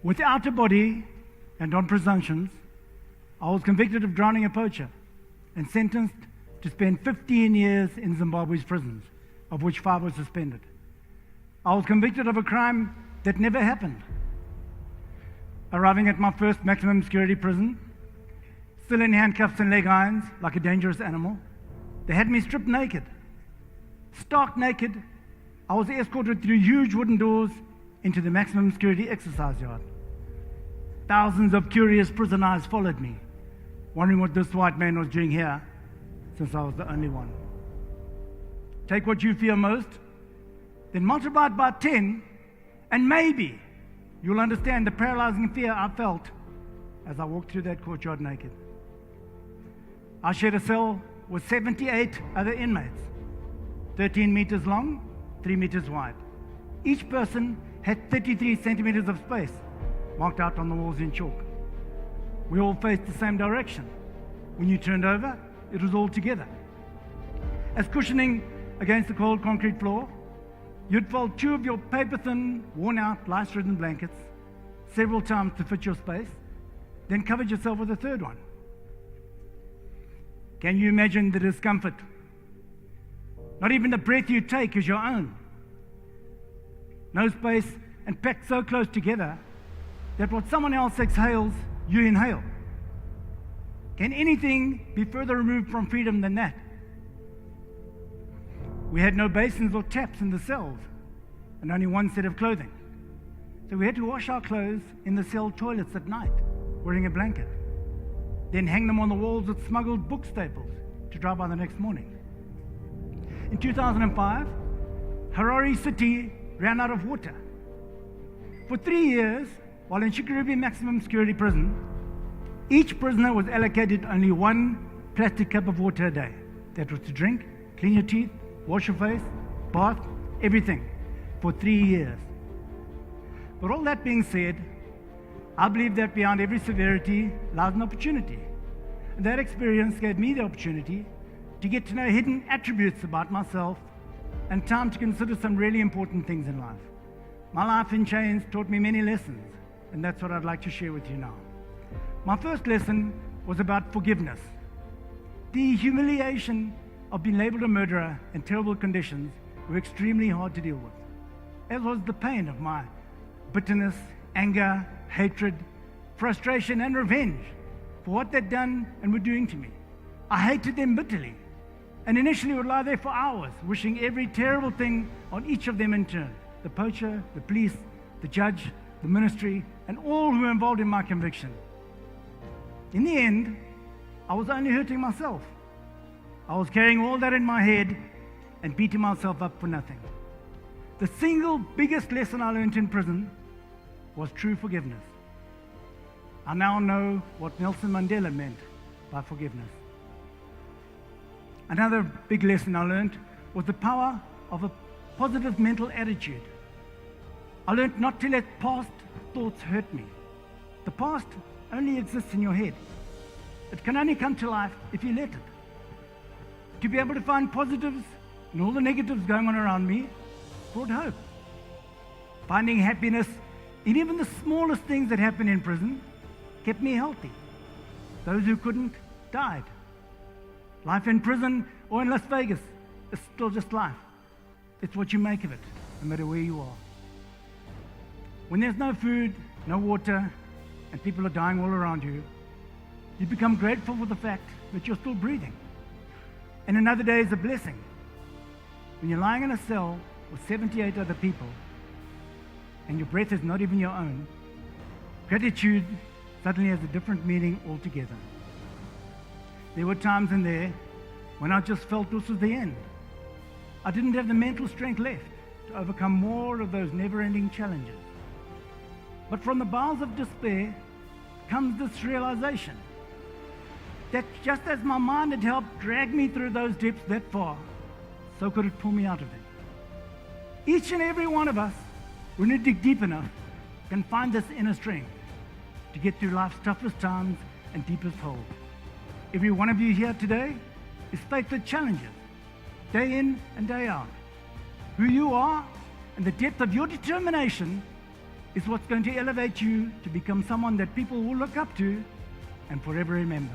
Without a body and on presumptions, I was convicted of drowning a poacher and sentenced to spend 15 years in Zimbabwe's prisons, of which 5 were suspended. I was convicted of a crime that never happened. Arriving at my first maximum security prison, still in handcuffs and leg irons like a dangerous animal, they had me stripped naked. Stark naked, I was escorted through huge wooden doors into the maximum security exercise yard. Thousands of curious prison eyes followed me, wondering what this white man was doing here, since I was the only one. Take what you fear most, then multiply it by 10, and maybe you'll understand the paralyzing fear I felt as I walked through that courtyard naked. I shared a cell with 78 other inmates, 13 meters long, 3 meters wide. Each person had 33 centimeters of space marked out on the walls in chalk. We all faced the same direction. When you turned over, it was all together. As cushioning against the cold concrete floor, you'd fold 2 of your paper-thin, worn-out, lice-ridden blankets several times to fit your space, then covered yourself with a third one. Can you imagine the discomfort? Not even the breath you take is your own. No space, and packed so close together that what someone else exhales, you inhale. Can anything be further removed from freedom than that? We had no basins or taps in the cells, and only one set of clothing. So we had to wash our clothes in the cell toilets at night, wearing a blanket, then hang them on the walls with smuggled book staples to dry by the next morning. In 2005, Harare City ran out of water. For 3 years, while in Chikurubi maximum security prison, each prisoner was allocated only 1 plastic cup of water a day. That was to drink, clean your teeth, wash your face, bath, everything, for 3 years. But all that being said, I believe that behind every severity lies an opportunity. And that experience gave me the opportunity to get to know hidden attributes about myself and time to consider some really important things in life. My life in chains taught me many lessons, and that's what I'd like to share with you now. My first lesson was about forgiveness. The humiliation of being labeled a murderer in terrible conditions were extremely hard to deal with, as was the pain of my bitterness, anger, hatred, frustration, and revenge for what they'd done and were doing to me. I hated them bitterly, and initially would lie there for hours, wishing every terrible thing on each of them in turn: the poacher, the police, the judge, the ministry, and all who were involved in my conviction. In the end, I was only hurting myself. I was carrying all that in my head and beating myself up for nothing. The single biggest lesson I learned in prison was true forgiveness. I now know what Nelson Mandela meant by forgiveness. Another big lesson I learned was the power of a positive mental attitude. I learned not to let past thoughts hurt me. The past only exists in your head. It can only come to life if you let it. To be able to find positives in all the negatives going on around me brought hope. Finding happiness in even the smallest things that happen in prison kept me healthy. Those who couldn't died. Life in prison or in Las Vegas is still just life. It's what you make of it, no matter where you are. When there's no food, no water, and people are dying all around you, you become grateful for the fact that you're still breathing. And another day is a blessing. When you're lying in a cell with 78 other people, and your breath is not even your own, gratitude suddenly has a different meaning altogether. There were times in there when I just felt this was the end. I didn't have the mental strength left to overcome more of those never-ending challenges. But from the bowels of despair comes this realization that just as my mind had helped drag me through those depths that far, so could it pull me out of them. Each and every one of us, when we dig deep enough, can find this inner strength to get through life's toughest times and deepest holes. Every one of you here today is faced with challenges, day in and day out. Who you are and the depth of your determination is what's going to elevate you to become someone that people will look up to and forever remember.